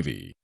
TV.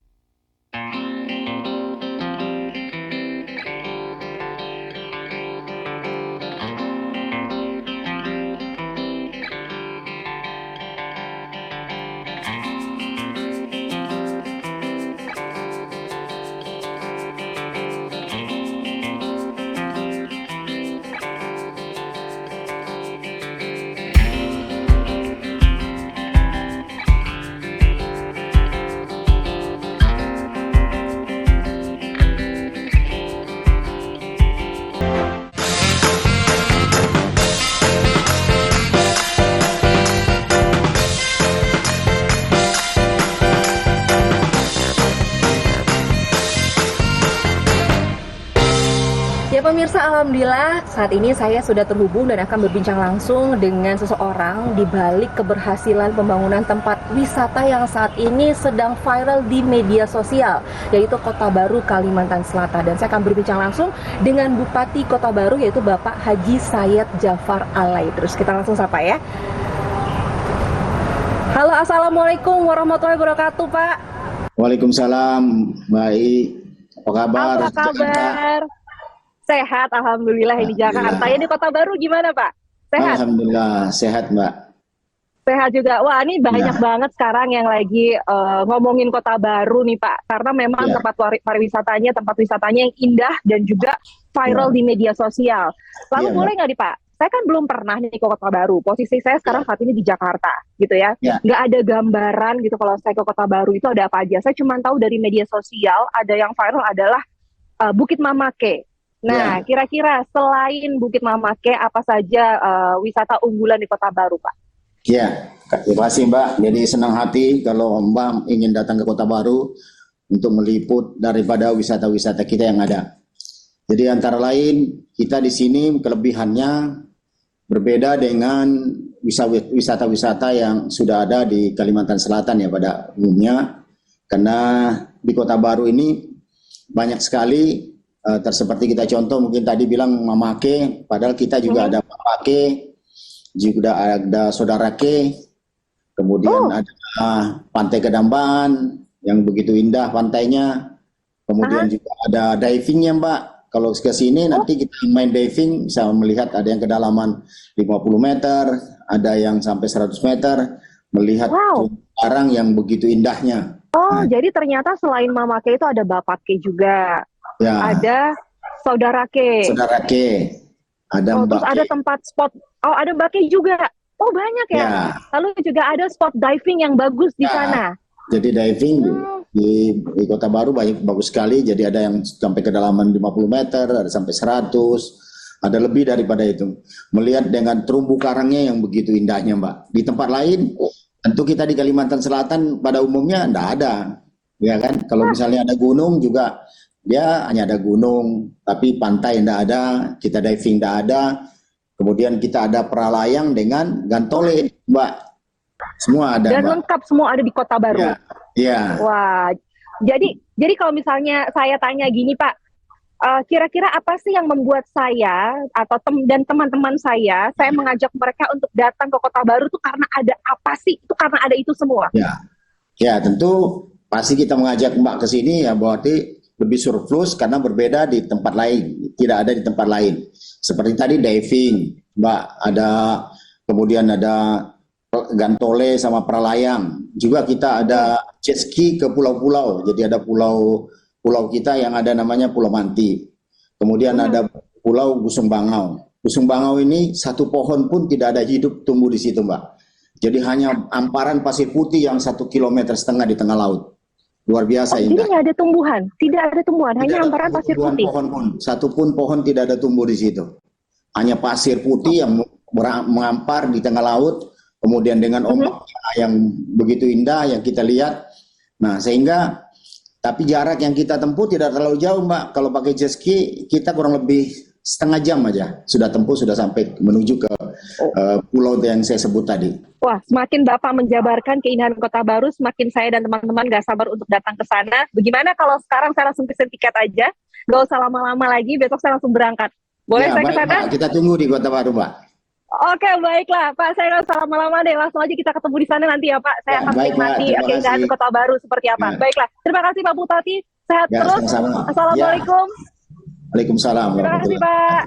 Ya pemirsa, alhamdulillah saat ini saya sudah terhubung dan akan berbincang langsung dengan seseorang di balik keberhasilan pembangunan tempat wisata yang saat ini sedang viral di media sosial, yaitu Kota Baru, Kalimantan Selatan. Dan saya akan berbincang langsung dengan Bupati Kota Baru, yaitu Bapak Haji Sayed Jafar Alay. Terus kita langsung sapa ya. Halo, assalamualaikum warahmatullahi wabarakatuh, Pak. Waalaikumsalam, baik. Apa kabar? Apa kabar? Sehat, alhamdulillah. Ini Jakarta. Ya, di Kota Baru gimana, Pak? Sehat? Alhamdulillah, sehat, Mbak. Sehat juga. Wah, ini banyak banget sekarang yang lagi ngomongin Kota Baru nih, Pak. Karena memang tempat pariwisatanya, tempat wisatanya yang indah dan juga viral di media sosial. Lalu boleh nggak nih, Pak? Saya kan belum pernah nih ke Kota Baru. Posisi saya sekarang saat ini di Jakarta, gitu ya. Nggak ada gambaran gitu kalau saya ke Kota Baru itu ada apa aja. Saya cuma tahu dari media sosial ada yang viral adalah Bukit Mamake. Nah, kira-kira selain Bukit Mamake, apa saja wisata unggulan di Kota Baru, Pak? Ya, terima kasih, Mbak. Jadi senang hati kalau Mbak ingin datang ke Kota Baru untuk meliput daripada wisata-wisata kita yang ada. Jadi antara lain, kita di sini kelebihannya berbeda dengan wisata-wisata yang sudah ada di Kalimantan Selatan ya pada umumnya. Karena di Kota Baru ini banyak sekali seperti kita contoh mungkin tadi bilang Mamake, padahal kita juga ada Mamake, juga ada Sodarake, kemudian ada Pantai Kedamban yang begitu indah pantainya, kemudian juga ada divingnya, Mbak. Kalau ke sini nanti kita main diving bisa melihat ada yang kedalaman 50 meter, ada yang sampai 100 meter, melihat karang yang begitu indahnya. Jadi ternyata selain Mamake itu ada Bapake juga. Ada Saudarake, ada terus ada tempat spot, ada Mbake juga. Oh banyak ya. Lalu juga ada spot diving yang bagus di sana. Jadi diving di Kota Baru bagus sekali. Jadi ada yang sampai kedalaman 50 meter, ada sampai 100, ada lebih daripada itu. Melihat dengan terumbu karangnya yang begitu indahnya, Mbak. Di tempat lain, tentu kita di Kalimantan Selatan pada umumnya enggak ada, ya kan? Kalau misalnya ada gunung juga dia hanya ada gunung, tapi pantai tidak ada, kita diving tidak ada, kemudian kita ada pralayang dengan gantole, Mbak. Semua ada, dan Mbak. Lengkap semua ada di Kota Baru. Iya. Wah, jadi kalau misalnya saya tanya gini, Pak, kira-kira apa sih yang membuat saya atau dan teman-teman saya mengajak mereka untuk datang ke Kota Baru tuh karena ada apa sih? Itu karena ada itu semua. Ya tentu pasti kita mengajak Mbak ke sini ya berarti lebih surplus karena berbeda di tempat lain, tidak ada di tempat lain. Seperti tadi diving, Mbak, kemudian ada gantole sama pralayang. Juga kita ada jet ski ke pulau-pulau. Jadi ada pulau kita yang ada namanya Pulau Manti. Kemudian ada Pulau Gusung Bangau. Gusung Bangau ini satu pohon pun tidak ada hidup tumbuh di situ, Mbak. Jadi hanya hamparan pasir putih yang 1,5 kilometer di tengah laut. Luar biasa indah. Jadi nggak ada tumbuhan, tidak ada tumbuhan, hanya hamparan pasir putih. Satu pun pohon tidak ada tumbuh di situ. Hanya pasir putih yang mengampar di tengah laut, kemudian dengan ombak yang begitu indah yang kita lihat. Nah, sehingga tapi jarak yang kita tempuh tidak terlalu jauh, Mbak. Kalau pakai jet ski kita kurang lebih setengah jam aja sudah tempuh, sudah sampai menuju ke pulau yang saya sebut tadi. Wah, semakin Bapak menjabarkan keindahan Kota Baru, semakin saya dan teman-teman gak sabar untuk datang ke sana. Bagaimana kalau sekarang saya langsung pesen tiket aja, gak usah lama-lama lagi, besok saya langsung berangkat. Boleh saya ke sana? Kita tunggu di Kota Baru, Mbak. Oke, baiklah Pak, saya nggak usah lama-lama deh, langsung aja kita ketemu di sana nanti ya Pak. Saya Ya, akan baik, Pak. menikmati Terima keindahan kasih. Kota Baru seperti apa. Ya. Baiklah, terima kasih Pak Bupati, sehat Ya, terus. sama-sama. Assalamualaikum. Waalaikumsalam Terima kasih warahmatullahi. Pak.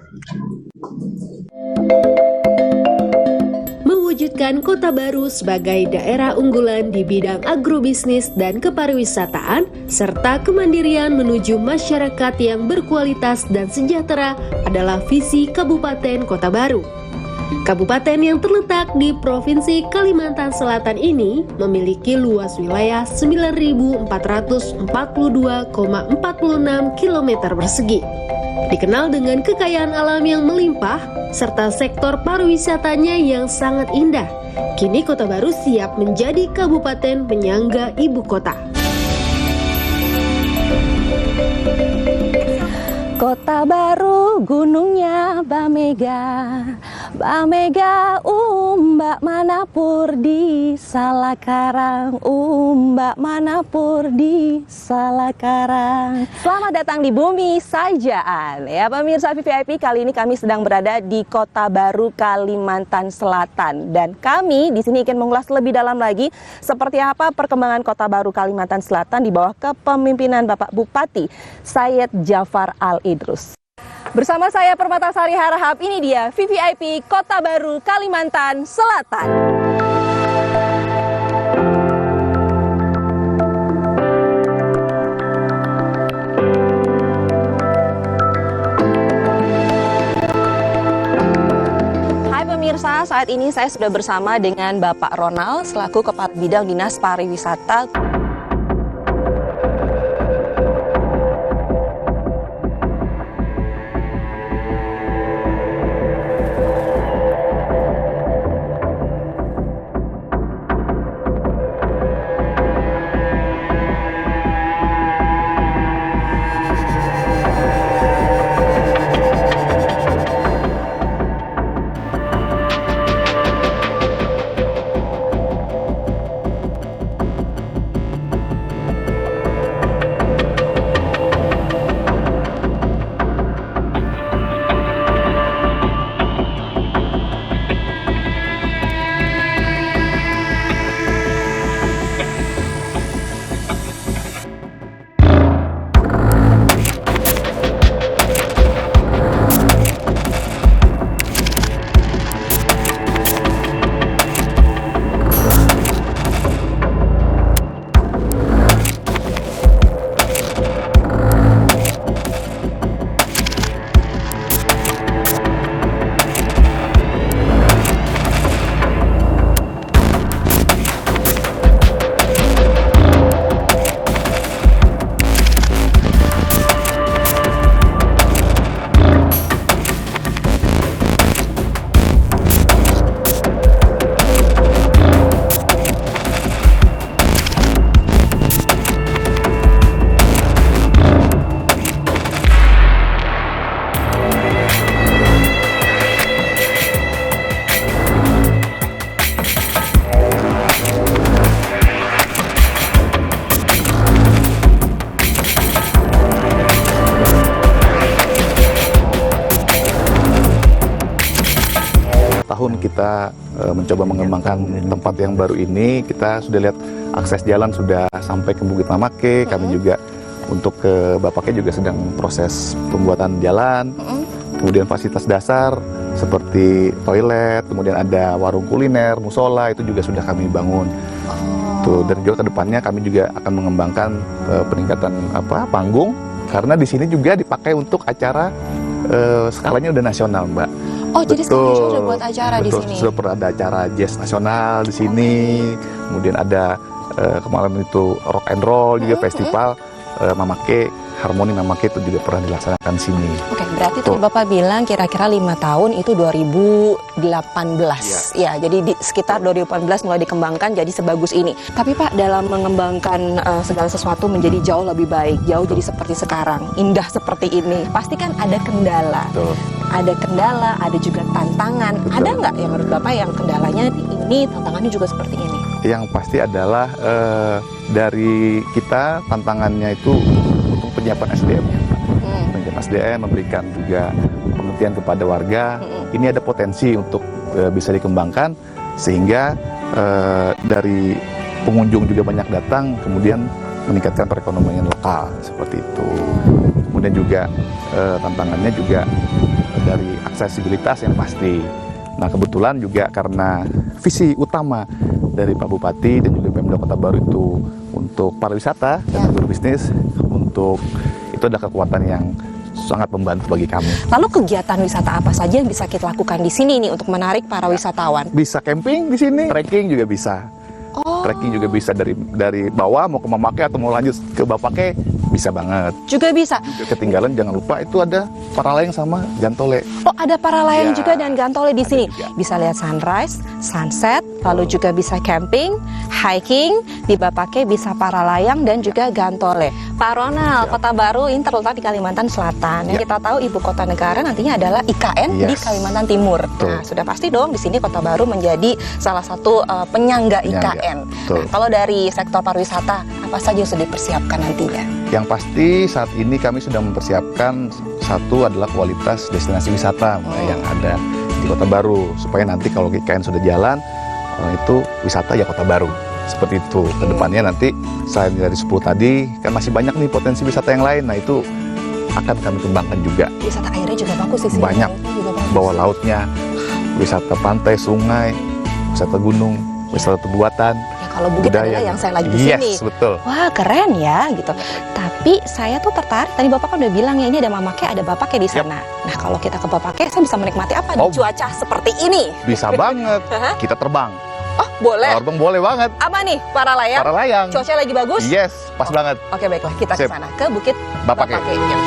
Mewujudkan Kota Baru sebagai daerah unggulan di bidang agrobisnis dan kepariwisataan, serta kemandirian menuju masyarakat yang berkualitas dan sejahtera adalah visi Kabupaten Kota Baru. Kabupaten yang terletak di Provinsi Kalimantan Selatan ini memiliki luas wilayah 9.442,46 km persegi. Dikenal dengan kekayaan alam yang melimpah, serta sektor pariwisatanya yang sangat indah. Kini Kota Baru siap menjadi kabupaten penyangga ibu kota. Kota Baru gunungnya Bamega umbak manapur di Salakarang, umbak manapur di Salakarang. Selamat datang di Bumi Sajaan. Ya pemirsa VVIP, kali ini kami sedang berada di Kota Baru, Kalimantan Selatan. Dan kami di sini ingin mengulas lebih dalam lagi seperti apa perkembangan Kota Baru Kalimantan Selatan di bawah kepemimpinan Bapak Bupati Syed Jafar Al-Idrus. Bersama saya Permatasari Harahap, ini dia VVIP Kota Baru Kalimantan Selatan. Hai pemirsa, saat ini saya sudah bersama dengan Bapak Ronald selaku Kepala Bidang Dinas Pariwisata. Tahun kita mencoba mengembangkan tempat yang baru ini, kita sudah lihat akses jalan sudah sampai ke Bukit Mamake. Kami juga untuk ke Bapake juga sedang proses pembuatan jalan. Kemudian fasilitas dasar seperti toilet, kemudian ada warung kuliner, musola, itu juga sudah kami bangun. Tuh, dan juga kedepannya kami juga akan mengembangkan peningkatan panggung, karena di sini juga dipakai untuk acara skalanya udah nasional, Mbak. Oh, jadi sekarang sudah buat acara di sini. Sudah pernah ada acara jazz nasional di sini. Kemudian ada kemarin itu rock and roll juga festival Mamake, Harmoni Mamake itu juga pernah dilaksanakan di sini. Oke, berarti tadi Bapak bilang kira-kira 5 tahun itu 2018. Ya, jadi di sekitar 2018 mulai dikembangkan jadi sebagus ini. Tapi Pak, dalam mengembangkan segala sesuatu menjadi jauh lebih baik, jauh jadi seperti sekarang, indah seperti ini, pasti kan ada kendala. Betul. Ada kendala, ada juga tantangan. Betul. Ada nggak yang menurut Bapak yang kendalanya ini, tantangannya juga seperti ini? Yang pasti adalah dari kita tantangannya itu untuk penyiapan SDM-nya, Pak. Penyiapan SDM, memberikan juga pengertian kepada warga. Ini ada potensi untuk bisa dikembangkan sehingga dari pengunjung juga banyak datang, kemudian meningkatkan perekonomian lokal seperti itu. Kemudian juga tantangannya juga dari aksesibilitas yang pasti. Nah, kebetulan juga karena visi utama dari Pak Bupati dan juga Pemda Kota Baru itu untuk pariwisata dan berbisnis, untuk itu ada kekuatan yang sangat membantu bagi kami. Lalu kegiatan wisata apa saja yang bisa kita lakukan di sini nih untuk menarik para wisatawan? Bisa camping di sini, trekking juga bisa. Trekking juga bisa dari bawah mau ke Mamake atau mau lanjut ke Bapake bisa banget. Juga bisa. Ketinggalan jangan lupa itu ada para layang sama gantole. Oh, ada para layang Ya, juga dan gantole di sini. juga. Bisa lihat sunrise, sunset, lalu juga bisa camping, hiking, di Bapake bisa para layang dan juga gantole. Pak Ronald, Kota Baru ini terletak di Kalimantan Selatan. Yang kita tahu ibu kota negara nantinya adalah IKN di Kalimantan Timur. Nah, sudah pasti dong di sini Kota Baru menjadi salah satu penyangga IKN. Nah, kalau dari sektor pariwisata, apa saja yang sudah dipersiapkan nantinya? Yang pasti saat ini kami sudah mempersiapkan satu adalah kualitas destinasi wisata yang ada di Kota Baru, supaya nanti kalau IKN sudah jalan itu wisata ya Kota Baru seperti itu. Kedepannya nanti selain dari 10 tadi kan masih banyak nih potensi wisata yang lain. Nah, itu akan kami kembangkan juga. Wisata airnya juga bagus di sini. Banyak. Juga bagus. Bawah lautnya, wisata pantai, sungai, wisata gunung, wisata buatan. Ya, kalau bukit adalah yang saya lagi di sini. Yes, betul. Wah, keren ya gitu. Tapi saya tuh tertarik. Tadi Bapak kan udah bilang ya ini ada Mamake, ada Bapake di sana. Nah, kalau kita ke Bapake, saya bisa menikmati apa di cuaca seperti ini? Bisa banget. Kita terbang. Oh, boleh. Terbang boleh banget. Apa nih, para layang? Para layang. Cuaca lagi bagus? Yes, pas banget. Oke, baiklah. Kita ke Sip. sana, ke Bukit Bapake. Ya.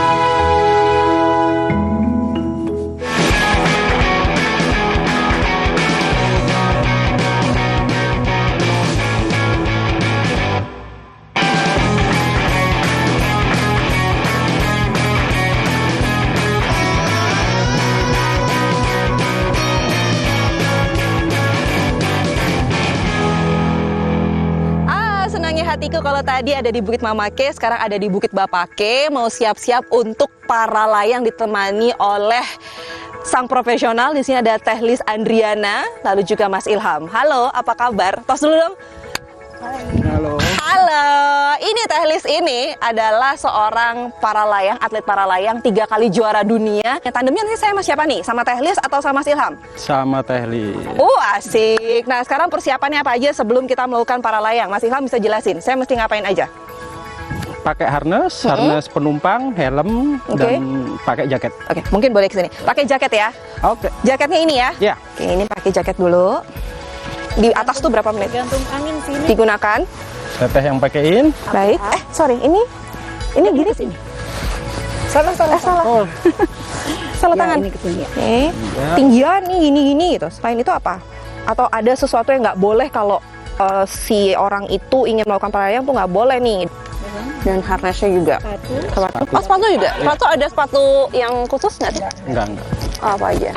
Senangnya hatiku kalau tadi ada di Bukit Mamake, sekarang ada di Bukit Bapake, mau siap-siap untuk para layang ditemani oleh sang profesional. Di sini ada Teh Lis Andriana, lalu juga Mas Ilham. Halo, apa kabar? Tos dulu dong. Halo. Halo, ini Teh Lis ini adalah seorang para layang, atlet para layang, 3 kali juara dunia. Tandemnya nanti saya sama siapa nih? Sama Teh Lis atau sama Mas Ilham? Sama Teh Lis. Asik. Nah, sekarang persiapannya apa aja sebelum kita melakukan para layang? Mas Ilham bisa jelasin, saya mesti ngapain aja? Pakai harness penumpang, helm, dan pakai jaket. Oke, mungkin boleh ke sini. Pakai jaket ya. Oke. Jaketnya ini ya. Ya. Oke, ini pakai jaket dulu. Di atas tuh berapa menit? Gantung angin sini. Digunakan. Teteh yang pakein. Baik. Sorry, ini gini sini. Salah. Oh, Salah tangan. Ini ke sini ya. Oke. Tinggian nih gini gitu. Selain itu apa? Atau ada sesuatu yang nggak boleh kalau si orang itu ingin melakukan para layang tuh nggak boleh nih. Dan harnessnya juga. Sepatu. Oh, sepatu juga. Sepatu ada sepatu yang khusus nggak sih? enggak. Oh, apa aja?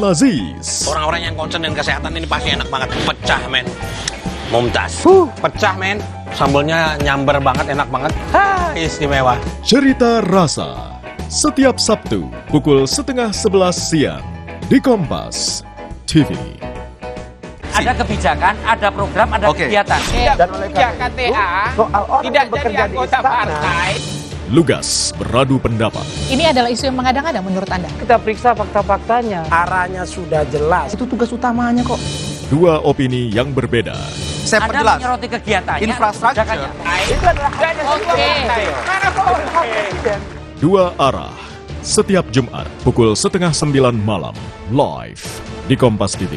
Laziz. Orang-orang yang concern dengan kesehatan ini pasti enak banget. Pecah, men. Mumtaz. Pecah, men. Sambelnya nyamber banget, enak banget. Istimewa. Cerita Rasa. Setiap Sabtu pukul 10:30 siang di Kompas TV. Ada kebijakan, ada program, ada kegiatan. Dan oleh KTA tidak jadi anggota partai. Lugas beradu pendapat. Ini adalah isu yang mengada-ngada menurut Anda? Kita periksa fakta-faktanya. Arahnya sudah jelas. Itu tugas utamanya kok. Dua opini yang berbeda. Saya perjelas. Anda menyoroti kegiatannya, infrastruktur. Itu adalah Dua arah. Setiap Jumat pukul 8:30 malam. Live di Kompas TV.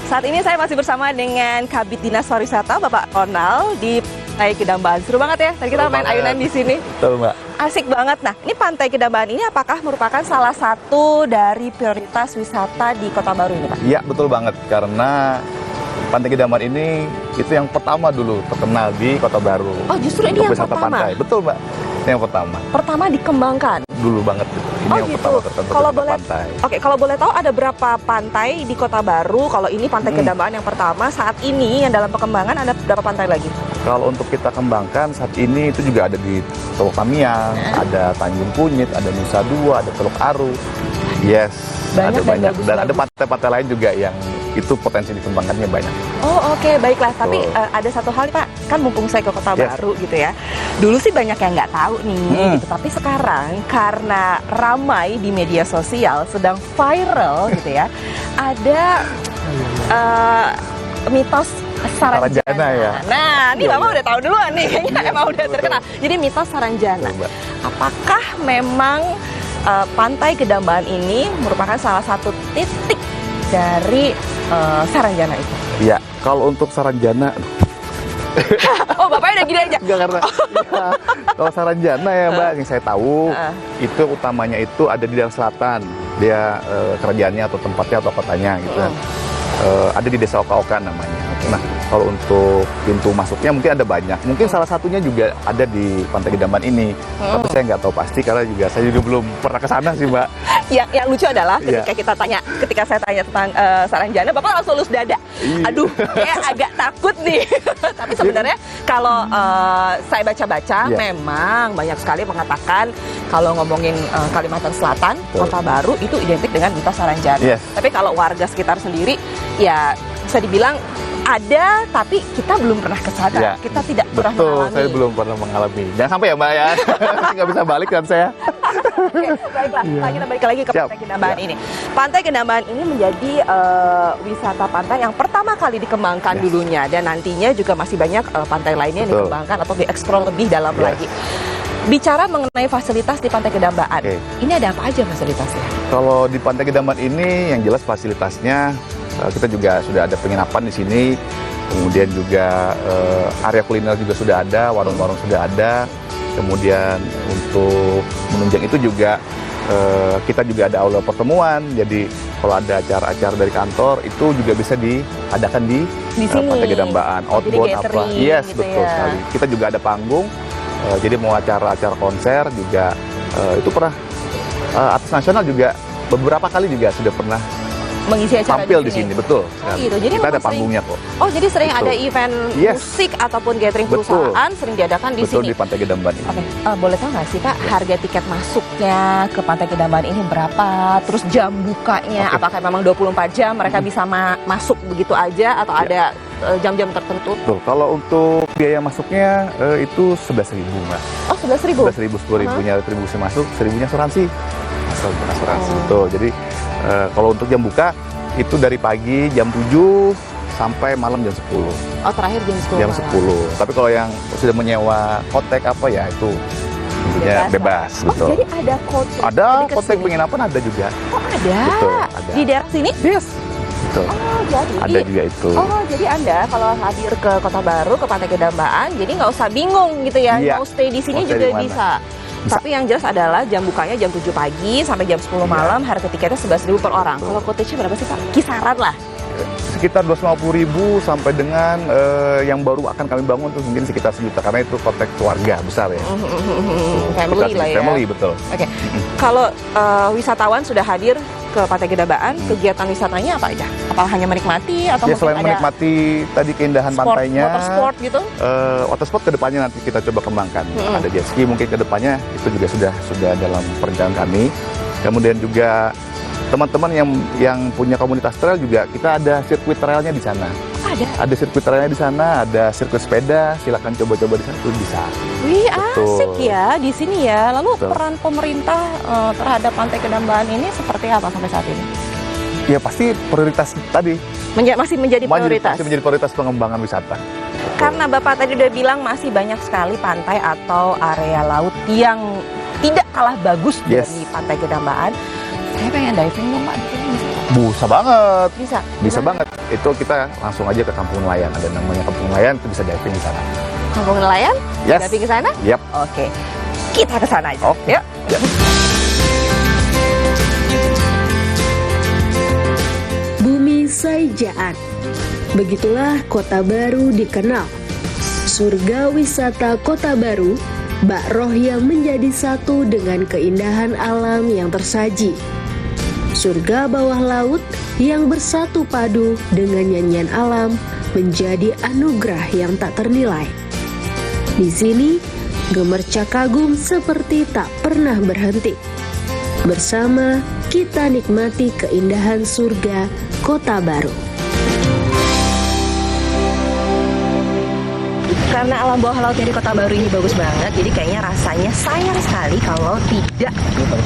Saat ini saya masih bersama dengan Kabid Dinas Pariwisata Bapak Ronald di Pantai Kedamban. Seru banget ya, tadi kita main ayunan di sini. Betul, Mbak. Asik banget. Nah, ini Pantai Kedamban ini apakah merupakan salah satu dari prioritas wisata di Kota Baru ini, Pak? Iya, betul banget. Karena Pantai Kedamban ini itu yang pertama dulu terkenal di Kota Baru. Oh, justru ini untuk yang wisata pertama? Pantai. Betul, Mbak. Ini yang pertama. Pertama dikembangkan? Dulu banget. Ini Oh yang gitu. pertama terkenal Kalau wisata boleh, pantai. Oke, kalau boleh tahu ada berapa pantai di Kota Baru? Kalau ini Pantai Kedamban yang pertama, saat ini yang dalam pengembangan ada berapa pantai lagi? Kalau untuk kita kembangkan saat ini itu juga ada di Teluk Tamiang, ada Tanjung Kunyit, ada Nusa Dua, ada Teluk Aru. Yes, Banyak ada dan banyak. bagus-bagus. Dan ada pantai-pantai lain juga yang itu potensi dikembangkannya banyak. Oh oke, baiklah. Tapi Betul. ada satu hal Pak, kan mumpung saya ke Kota Yes. Baru gitu ya. Dulu sih banyak yang nggak tahu nih, gitu. Tapi sekarang karena ramai di media sosial, sedang viral gitu ya, ada mitos Saranjana. Saranjana ya. Nah, ini Iya, Bapak iya. udah tahu duluan nih, kayaknya Iya, emang udah betul. terkenal. Jadi mitos Saranjana. Betul, Mbak. Apakah memang Pantai Kedamban ini merupakan salah satu titik dari Saranjana itu? Iya, kalau untuk Saranjana, Oh, Bapaknya udah gini aja? enggak karena iya. Kalau Saranjana ya Mbak, yang saya tahu itu utamanya itu ada di daerah selatan. Dia kerajaannya atau tempatnya atau kotanya gitu kan. Ada di Desa Oka-Oka namanya. Nah, kalau untuk pintu masuknya mungkin ada banyak. Mungkin salah satunya juga ada di Pantai Kedamban ini. Tapi saya nggak tahu pasti karena saya juga belum pernah ke sana sih, Mbak. Yang lucu adalah Iya. ketika saya tanya tentang Saranjana, Bapak langsung lulus dada. Iya. Aduh, kayak agak takut nih. Tapi sebenarnya kalau saya baca-baca, Iya. memang banyak sekali mengatakan kalau ngomongin Kalimantan Selatan, Kota Baru itu identik dengan mitos Saranjana. Yes. Tapi kalau warga sekitar sendiri, ya bisa dibilang ada, tapi kita belum pernah ke sana. Iya. Kita tidak pernah Betul, mengalami. saya belum pernah mengalami. Jangan sampai ya Mbak ya, nggak bisa balik kan saya. Oke, baiklah. Nah, kita balik lagi ke Siap. Pantai Kedamban ini. Pantai Kedamban ini menjadi wisata pantai yang pertama kali dikembangkan dulunya, dan nantinya juga masih banyak pantai lainnya yang Betul. dikembangkan atau dieksplor lebih dalam Yes. lagi. Bicara mengenai fasilitas di Pantai Kedamban, Oke. ini ada apa aja fasilitasnya? Kalau di Pantai Kedamban ini yang jelas fasilitasnya kita juga sudah ada penginapan di sini, kemudian juga area kuliner juga sudah ada, warung-warung sudah ada, kemudian untuk menunjang itu juga kita juga ada aula pertemuan, jadi kalau ada acara-acara dari kantor itu juga bisa diadakan di sini. Pantai Kedamban, Jadi outbound apa, gathering yes gitu betul ya. sekali. Kita juga ada panggung, jadi mau acara-acara konser juga itu pernah artis nasional juga beberapa kali juga sudah pernah Mengisi acara tampil di sini, betul. gitu. Jadi kita ada memang sering- panggungnya kok. Oh, jadi sering Betul. ada event Yes. musik ataupun gathering Betul. perusahaan sering diadakan di Betul sini. di Pantai Kedamban ini. Oke, boleh tahu nggak sih Pak, harga tiket masuknya ke Pantai Kedamban ini berapa? Terus jam bukanya, Oke. apakah memang 24 jam mereka bisa masuk begitu aja atau ada jam-jam tertentu? Tuh, kalau untuk biaya masuknya itu 11.000 Mbak. Oh, 11.000? 11.000, 10.000-nya retribusi masuk, 1.000-nya asuransi. Asuransi, betul. Jadi kalau untuk jam buka itu dari pagi jam 7 sampai malam jam 10. Oh, terakhir jam 10 Jam malam. 10. Tapi kalau yang sudah menyewa kotek apa ya itu intinya bebas, Oh, betul. jadi ada kotek? Ada Jadi ke kotek sini. penginapan ada juga. Oh, ada? Betul, ada. Di daerah sini? Yes. Betul. Oh, jadi Ada juga itu. Oh, jadi Anda kalau hadir ke Kota Baru, ke Pantai Gedambaan, jadi nggak usah bingung gitu ya, Iya. mau stay di sini Mau stay juga di mana? bisa. Tapi yang jelas adalah jam bukanya jam 7 pagi sampai jam 10 malam, harga tiketnya 11.000 per orang. Kalau cottage berapa sih Pak? Kisaran lah. Sekitar 250.000 sampai dengan yang baru akan kami bangun tuh mungkin sekitar 1 juta karena itu konteks keluarga besar ya. Family lah ya. Family, betul. Oke. Kalau wisatawan sudah hadir ke Pantai Gedambaan, kegiatan wisatanya apa aja? Apa hanya menikmati atau Ya mungkin selain ada menikmati tadi keindahan pantainya, water sport gitu? water sport kedepannya nanti kita coba kembangkan. Ada jet ski mungkin kedepannya itu juga sudah dalam perencanaan kami. Kemudian juga teman-teman yang punya komunitas trail juga kita ada sirkuit trailnya di sana. Ada sirkuit trailnya di sana, ada sirkuit sepeda. Silakan coba-coba di sana tuh bisa. Wih, Betul. asik ya di sini ya. Lalu Betul. peran pemerintah terhadap Pantai Gedambaan ini seperti apa sampai saat ini? Ya pasti prioritas tadi. Masih menjadi prioritas. Masih menjadi prioritas pengembangan wisata. Karena Bapak tadi udah bilang masih banyak sekali pantai atau area laut yang tidak kalah bagus dari Pantai Gedambaan. Saya pengen diving dong Pak, di sini bisa? Bisa banget. Bisa? Bisa banget. Itu kita langsung aja ke Kampung Nelayan. Ada namanya Kampung Nelayan, itu bisa diving di sana. Kampung Nelayan? Yes. Diving ke sana? Yap. Oke. Kita ke sana aja. Oke. Yuk. Yap. Bumi Saijaan. Begitulah Kota Baru dikenal. Surga wisata Kota Baru, bak roh yang menjadi satu dengan keindahan alam yang tersaji. Surga bawah laut yang bersatu padu dengan nyanyian alam menjadi anugerah yang tak ternilai. Di sini, gemercak kagum seperti tak pernah berhenti. Bersama kita nikmati keindahan surga Kota Baru. Karena alam bawah laut dari Kota Baru ini bagus banget, jadi kayaknya rasanya sayang sekali kalau tidak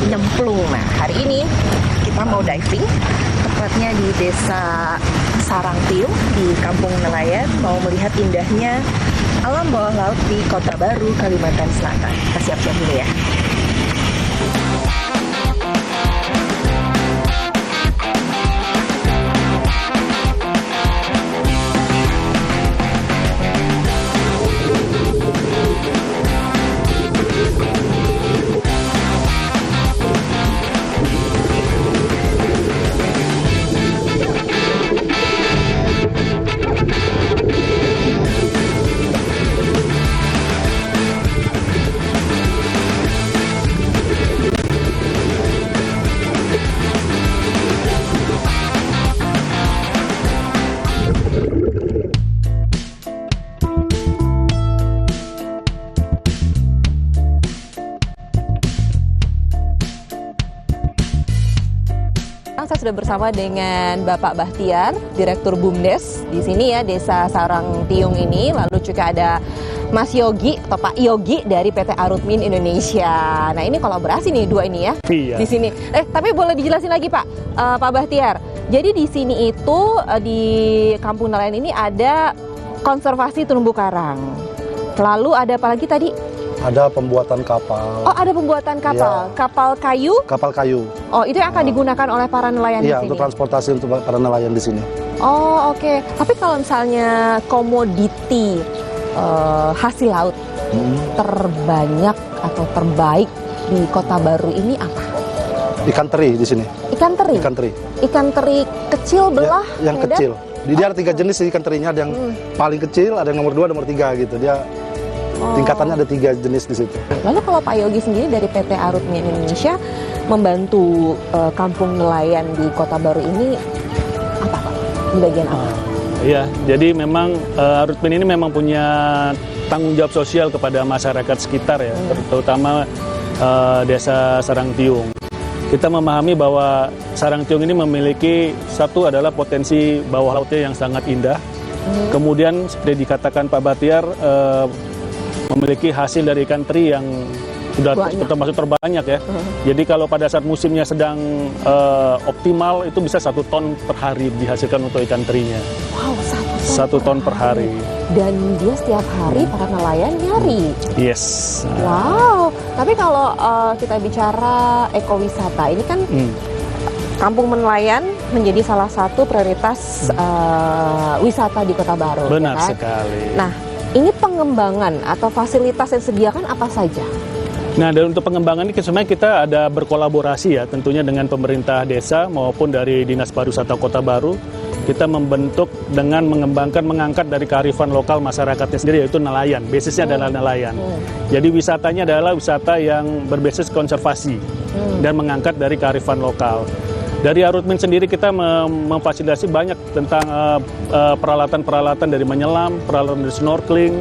nyemplung. Nah, hari ini kita mau diving, tepatnya di Desa Sarangtiung di Kampung Nelayan, mau melihat indahnya alam bawah laut di Kota Baru, Kalimantan Selatan. Kita siap-siap dulu ya. Saya sudah bersama dengan Bapak Bahtiar, Direktur BUMDes di sini ya, Desa Sarangtiung ini. Lalu juga ada Mas Yogi atau Pak Yogi dari PT Arutmin Indonesia. Nah, ini kolaborasi nih dua ini ya. Iya. Di sini. Tapi boleh dijelasin lagi Pak, Pak Bahtiar. Jadi di sini itu di Kampung Nelayan ini ada konservasi terumbu karang. Lalu ada apa lagi tadi? Ada pembuatan kapal. Oh, ada pembuatan kapal. Iya. Kapal kayu. Kapal kayu. Oh, itu yang akan digunakan oleh para nelayan di Iya, sini. untuk transportasi untuk para nelayan di sini. Oh, oke. Tapi kalau misalnya komoditi hasil laut terbanyak atau terbaik di Kota Baru ini apa? Ikan teri di sini. Ikan teri. Ikan teri. Ikan teri kecil belah. Yang Medan? kecil. Dia ada 3 jenis ikan terinya. Ada yang paling kecil, ada yang nomor 2, nomor 3 gitu. Dia tingkatannya ada 3 jenis di situ. Lalu kalau Pak Yogi sendiri dari PT Arutmin Indonesia membantu kampung nelayan di Kota Baru ini apa Pak? Di bagian apa? Iya, jadi memang Arutmin ini memang punya tanggung jawab sosial kepada masyarakat sekitar ya, terutama Desa Sarangtiung. Kita memahami bahwa Sarangtiung ini memiliki satu adalah potensi bawah lautnya yang sangat indah. Kemudian seperti dikatakan Pak Bahtiar, memiliki hasil dari ikan teri yang sudah termasuk terbanyak ya. Jadi kalau pada saat musimnya sedang optimal itu bisa 1 ton per hari dihasilkan untuk ikan terinya. Wow, 1 ton per hari. Dan dia setiap hari para nelayan nyari. Yes. Wow, tapi kalau kita bicara ekowisata, ini kan kampung nelayan menjadi salah satu prioritas wisata di Kota Baru. Benar ya kan? sekali. Nah, ini pengembangan atau fasilitas yang disediakan apa saja? Nah, dan untuk pengembangan ini sebenarnya kita ada berkolaborasi ya, tentunya dengan pemerintah desa maupun dari Dinas Pariwisata Kota Baru. Kita membentuk dengan mengangkat dari kearifan lokal masyarakatnya sendiri, yaitu nelayan. Basisnya adalah nelayan. Jadi wisatanya adalah wisata yang berbasis konservasi dan mengangkat dari kearifan lokal. Dari Arutmin sendiri kita memfasilitasi banyak tentang peralatan-peralatan dari menyelam, peralatan dari snorkeling,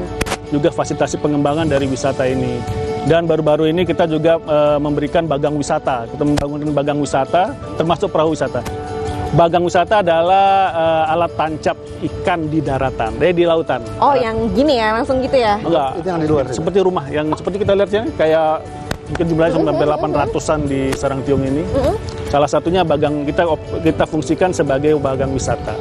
juga fasilitasi pengembangan dari wisata ini. Dan baru-baru ini kita juga memberikan bagang wisata. Kita membangun bagang wisata, termasuk perahu wisata. Bagang wisata adalah alat tancap ikan di daratan, di lautan. Oh, yang gini ya, langsung gitu ya? Enggak, Itu yang di luar. seperti rumah, yang seperti kita lihat ya, kayak mungkin jumlahnya sampai 800-an di Sarangtiung ini. Salah satunya bagang kita fungsikan sebagai bagang wisata.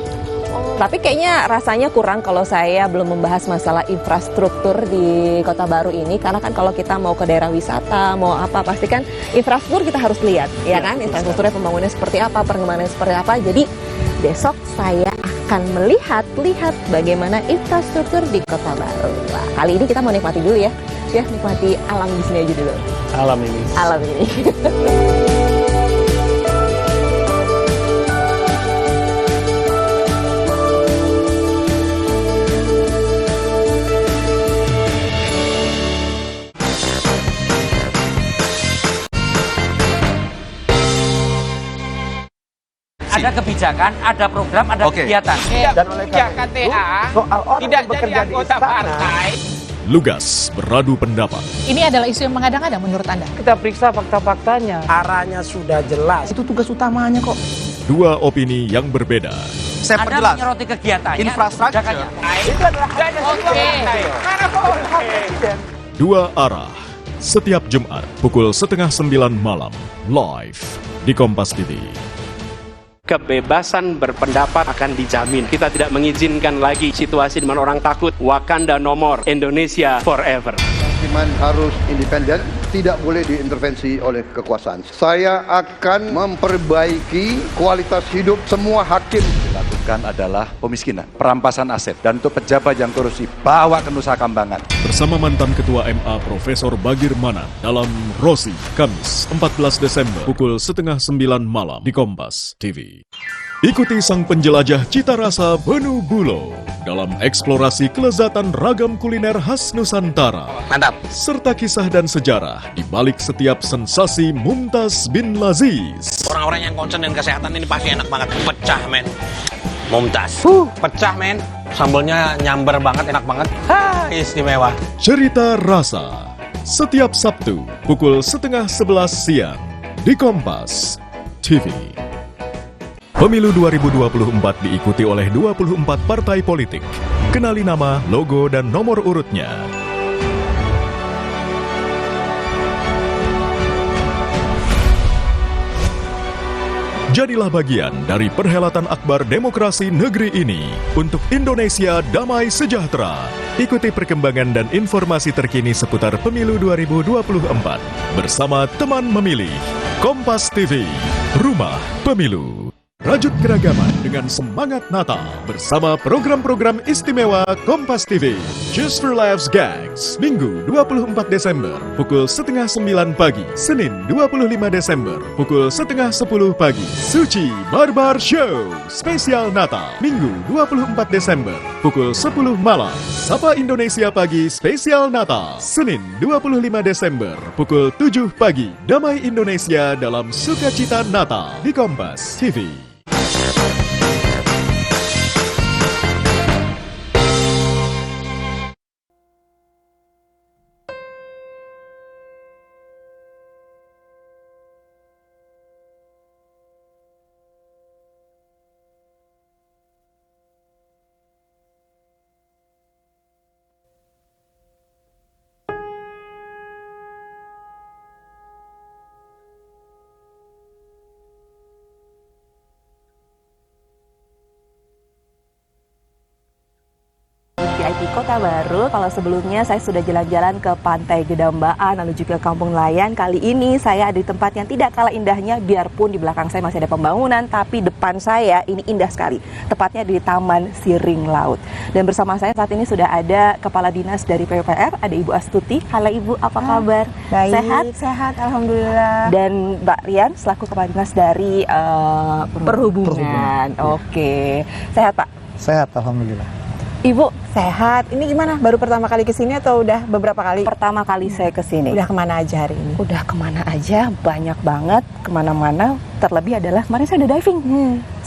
Tapi kayaknya rasanya kurang kalau saya belum membahas masalah infrastruktur di Kota Baru ini, karena kan kalau kita mau ke daerah wisata, mau apa, pasti kan infrastruktur kita harus lihat, ya kan? Infrastrukturnya pembangunannya seperti apa, pengembangannya seperti apa. Jadi besok saya akan melihat bagaimana infrastruktur di Kota Baru. Nah, kali ini kita mau nikmati dulu ya, nikmati alam di sini aja dulu. Alam ini. Alam ini. Ada kebijakan, ada program, ada kegiatan. Dan oleh karena itu, soal orang yang bekerja di istana, Lugas beradu pendapat. Ini adalah isu yang mengada-ngada menurut Anda? kita periksa fakta-faktanya. Arahnya sudah jelas. Itu tugas utamanya kok. Dua opini yang berbeda. Saya perjelas. Anda menyoroti kegiatannya, Infrastruktur. Itu adalah Dua arah. Setiap Jumat pukul 8:30 malam. Live di Kompas TV. Kebebasan berpendapat akan dijamin. Kita tidak mengizinkan lagi situasi di mana orang takut. Wakanda no more, Indonesia forever. Hakiman harus independen, tidak boleh diintervensi oleh kekuasaan. Saya akan memperbaiki kualitas hidup semua hakim. Dilakukan adalah pemiskinan, perampasan aset, dan untuk pejabat yang korupsi bawa ke Nusa Kambangan. Bersama mantan Ketua MA Profesor Bagir Manan dalam Rosi, Kamis 14 Desember pukul 8:30 malam di Kompas TV. Ikuti sang penjelajah cita rasa Benu Bulo dalam eksplorasi kelezatan ragam kuliner khas Nusantara. Mantap. Serta kisah dan sejarah di balik setiap sensasi Mumtaz bin Laziz. Orang-orang yang concern dengan kesehatan ini pasti enak banget. Pecah, men. Mumtaz. Pecah, men. Sambelnya nyamber banget, enak banget. Istimewa. Cerita Rasa. Setiap Sabtu pukul 10:30 siang di Kompas TV. Pemilu 2024 diikuti oleh 24 partai politik. Kenali nama, logo, dan nomor urutnya. Jadilah bagian dari perhelatan akbar demokrasi negeri ini untuk Indonesia damai sejahtera. Ikuti perkembangan dan informasi terkini seputar Pemilu 2024 bersama teman memilih Kompas TV, Rumah Pemilu. Rajut keragaman dengan semangat Natal bersama program-program istimewa Kompas TV. Just for Laughs Gags, Minggu 24 Desember pukul 8:30 pagi. Senin 25 Desember pukul 9:30 pagi. Suci Barbar Show, spesial Natal. Minggu 24 Desember pukul 10 malam. Sapa Indonesia Pagi, spesial Natal. Senin 25 Desember pukul 7 pagi. Damai Indonesia dalam sukacita Natal di Kompas TV. VIP Kota Baru. Kalau sebelumnya saya sudah jalan-jalan ke Pantai Gedambaan, lalu juga Kampung Nelayan. Kali ini saya ada di tempat yang tidak kalah indahnya, biarpun di belakang saya masih ada pembangunan, tapi depan saya ini indah sekali. Tepatnya di Taman Siring Laut. Dan bersama saya saat ini sudah ada Kepala Dinas dari PUPR, ada Ibu Astuti. Halo Ibu, apa kabar? Baik, sehat, alhamdulillah. Dan Mbak Rian selaku Kepala Dinas dari Perhubungan. Oke, sehat Pak? Sehat, alhamdulillah. Ibu sehat. Ini gimana? Baru pertama kali kesini atau udah beberapa kali? Pertama kali saya kesini. Udah kemana aja hari ini? Udah kemana aja, banyak banget, kemana-mana. Terlebih adalah kemarin saya udah diving.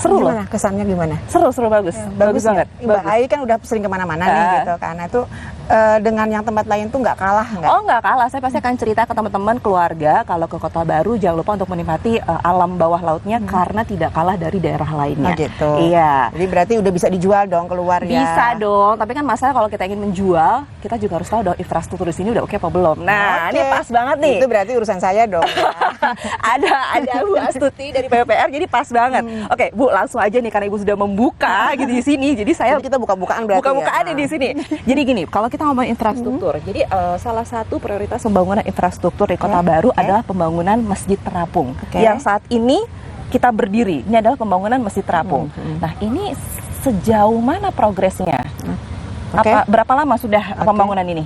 Seru gimana? Kesannya gimana? Seru bagus. Bagus banget. Mbak Ai kan udah sering kemana-mana nih gitu kan. Nah, itu dengan yang tempat lain tuh nggak kalah nggak? Oh nggak kalah. Saya pasti akan cerita ke teman-teman keluarga kalau ke Kota Baru jangan lupa untuk menikmati alam bawah lautnya karena tidak kalah dari daerah lainnya. Oh gitu. Iya. Jadi berarti udah bisa dijual dong keluar ya? Bisa dong. Tapi kan masalah kalau kita ingin menjual, kita juga harus tahu dong infrastruktur di sini udah oke apa belum. Nah, ini pas banget nih. Itu berarti urusan saya dong. ada Bu Astuti dari PUPR, jadi pas banget. Oke, Bu, langsung aja nih karena Ibu sudah membuka gitu di sini. Jadi kita buka-bukaan berarti. Buka-bukaan di sini. Jadi gini, kalau kita ngomong infrastruktur, jadi salah satu prioritas pembangunan infrastruktur di Kota Baru adalah pembangunan Masjid Terapung. Yang saat ini kita berdiri, ini adalah pembangunan Masjid Terapung. Nah, ini sejauh mana progresnya? Berapa lama sudah pembangunan ini?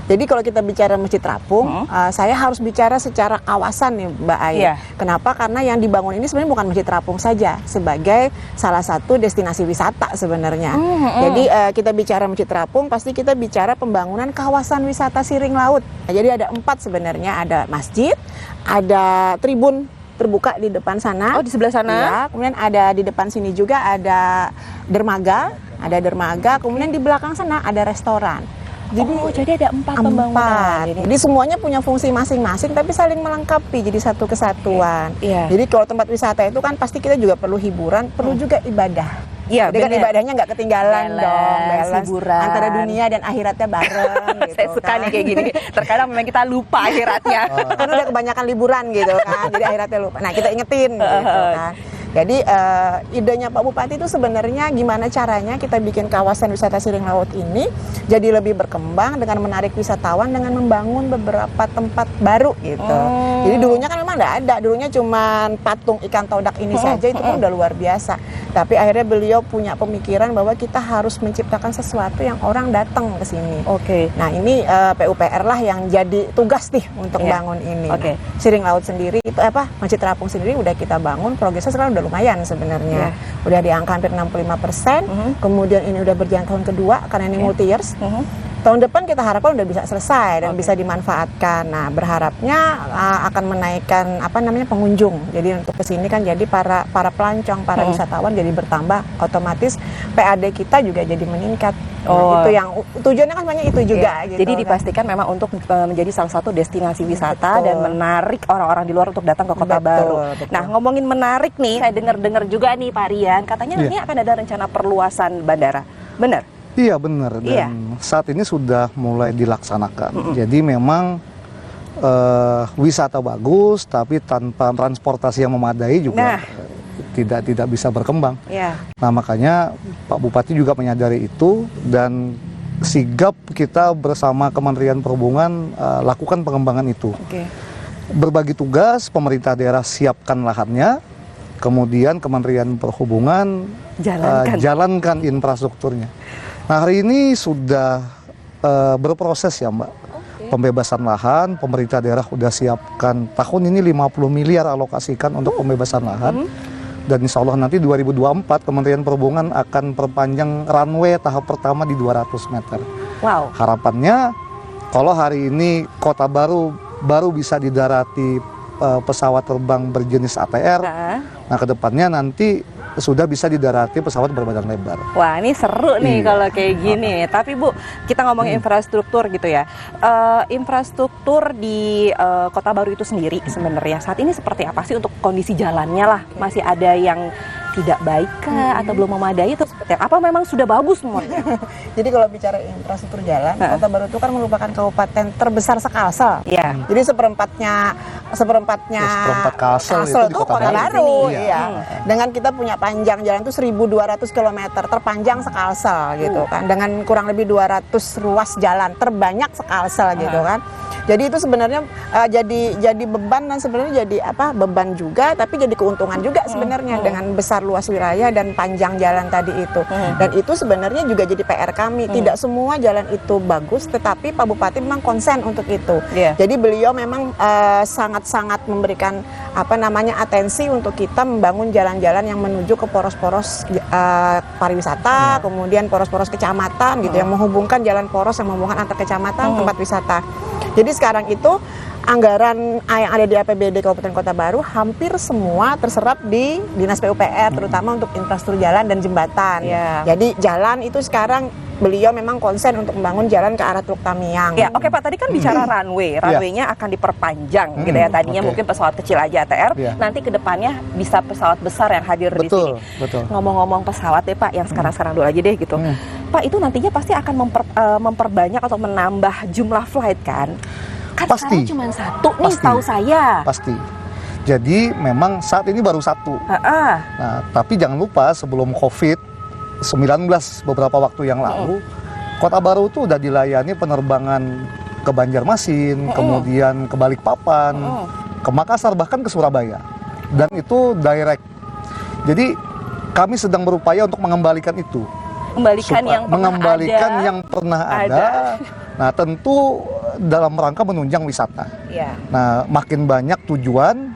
Jadi kalau kita bicara Masjid Terapung, saya harus bicara secara kawasan nih Mbak Ai. Kenapa? Karena yang dibangun ini sebenarnya bukan Masjid Terapung saja, sebagai salah satu destinasi wisata sebenarnya. Jadi kita bicara Masjid Terapung, pasti kita bicara pembangunan kawasan wisata Siring Laut. Jadi ada 4 sebenarnya, ada masjid, ada tribun terbuka di depan sana. Oh, di sebelah sana? Ya, kemudian ada di depan sini juga ada dermaga, kemudian di belakang sana ada restoran. Jadi ada 4 pembangunan. Jadi semuanya punya fungsi masing-masing tapi saling melengkapi jadi satu kesatuan. Jadi kalau tempat wisata itu kan pasti kita juga perlu hiburan, perlu juga ibadah. Iya, dengan ibadahnya nggak ketinggalan dong, hiburan antara dunia dan akhiratnya bareng. Gitu, saya suka nih kayak gini. Terkadang memang kita lupa akhiratnya. Kan udah kebanyakan liburan gitu kan, jadi akhiratnya lupa. Nah kita ingetin gitu kan. Jadi idenya Pak Bupati itu sebenarnya gimana caranya kita bikin kawasan wisata Siring Laut ini jadi lebih berkembang dengan menarik wisatawan dengan membangun beberapa tempat baru gitu. Jadi dulunya kan memang nggak ada, dulunya cuma patung ikan todak ini saja itu pun udah luar biasa. Tapi akhirnya beliau punya pemikiran bahwa kita harus menciptakan sesuatu yang orang datang ke sini. Nah ini PUPR lah yang jadi tugas nih untuk bangun ini. Nah, Siring Laut sendiri itu Masjid Terapung sendiri udah kita bangun, progresnya sekarang udah lumayan sebenarnya. Udah di angka hampir 65%. Kemudian ini udah berjalan tahun kedua karena ini multi years. Tahun depan kita harapkan udah bisa selesai dan bisa dimanfaatkan. Nah, berharapnya akan menaikkan pengunjung. Jadi untuk kesini kan jadi para pelancong, para wisatawan jadi bertambah, otomatis PAD kita juga jadi meningkat. Itu yang tujuannya kan banyak itu juga. Gitu, jadi dipastikan memang untuk menjadi salah satu destinasi wisata dan menarik orang-orang di luar untuk datang ke Kota Baru. Nah, ngomongin menarik nih, saya dengar juga nih Pak Rian, katanya nanti akan ada rencana perluasan bandara. Benar? Iya benar, dan saat ini sudah mulai dilaksanakan. Jadi memang wisata bagus, tapi tanpa transportasi yang memadai juga tidak bisa berkembang. Nah makanya Pak Bupati juga menyadari itu dan sigap kita bersama Kementerian Perhubungan lakukan pengembangan itu. Berbagi tugas, pemerintah daerah siapkan lahannya, kemudian Kementerian Perhubungan jalankan infrastrukturnya. Nah hari ini sudah berproses ya Mbak, pembebasan lahan, pemerintah daerah sudah siapkan tahun ini 50 miliar alokasikan untuk pembebasan lahan. Dan insya Allah nanti 2024 Kementerian Perhubungan akan perpanjang runway tahap pertama di 200 meter. Harapannya kalau hari ini Kota Baru bisa didarati pesawat terbang berjenis ATR, nah kedepannya nanti sudah bisa didarati pesawat berbadan lebar. Wah ini seru nih kalau kayak gini. Tapi Bu, kita ngomongin infrastruktur gitu ya. Infrastruktur di Kota Baru itu sendiri sebenarnya saat ini seperti apa sih untuk kondisi jalannya lah? Masih ada yang tidak baik kah atau belum memadai atau seperti apa memang sudah bagus semuanya? Jadi kalau bicara infrastruktur jalan, Kota Baru itu kan merupakan kabupaten terbesar se-Kalsel. Iya. Jadi seperempat Kalsel itu Kota Baru. Iya. Dengan kita punya panjang jalan itu 1.200 km, terpanjang se-Kalsel gitu kan. Dengan kurang lebih 200 ruas jalan, terbanyak se-Kalsel gitu kan. Jadi itu sebenarnya jadi beban dan sebenarnya jadi beban juga, tapi jadi keuntungan juga sebenarnya dengan besar luas wilayah dan panjang jalan tadi itu. Dan itu sebenarnya juga jadi PR kami. Tidak semua jalan itu bagus, tetapi Pak Bupati memang konsen untuk itu. Jadi beliau memang sangat-sangat memberikan atensi untuk kita membangun jalan-jalan yang menuju ke poros-poros pariwisata, kemudian poros-poros kecamatan gitu yang menghubungkan jalan poros yang menghubungkan antar kecamatan tempat wisata. Jadi sekarang itu anggaran yang ada di APBD Kabupaten Kota Baru hampir semua terserap di Dinas PUPR, terutama untuk infrastruktur jalan dan jembatan. Jadi jalan itu sekarang beliau memang konsen untuk membangun jalan ke arah Teluk Tamiang. Ya, oke Pak, tadi kan bicara runway-nya akan diperpanjang gitu ya. Tadinya mungkin pesawat kecil aja ATR, nanti kedepannya bisa pesawat besar yang hadir di sini. Ngomong-ngomong pesawat deh Pak, yang sekarang-sekarang dulu aja deh gitu. Pak, itu nantinya pasti akan memperbanyak atau menambah jumlah flight kan? Kan Pasti. sekarang cuma satu nih setahu saya. Pasti. Jadi memang saat ini baru satu. Nah, tapi jangan lupa sebelum COVID-19 beberapa waktu yang lalu, Kota Baru itu udah dilayani penerbangan ke Banjarmasin, kemudian ke Balikpapan, ke Makassar, bahkan ke Surabaya. Dan itu direct. Jadi kami sedang berupaya untuk mengembalikan itu. Mengembalikan yang pernah ada. Nah, tentu dalam rangka menunjang wisata. Nah, makin banyak tujuan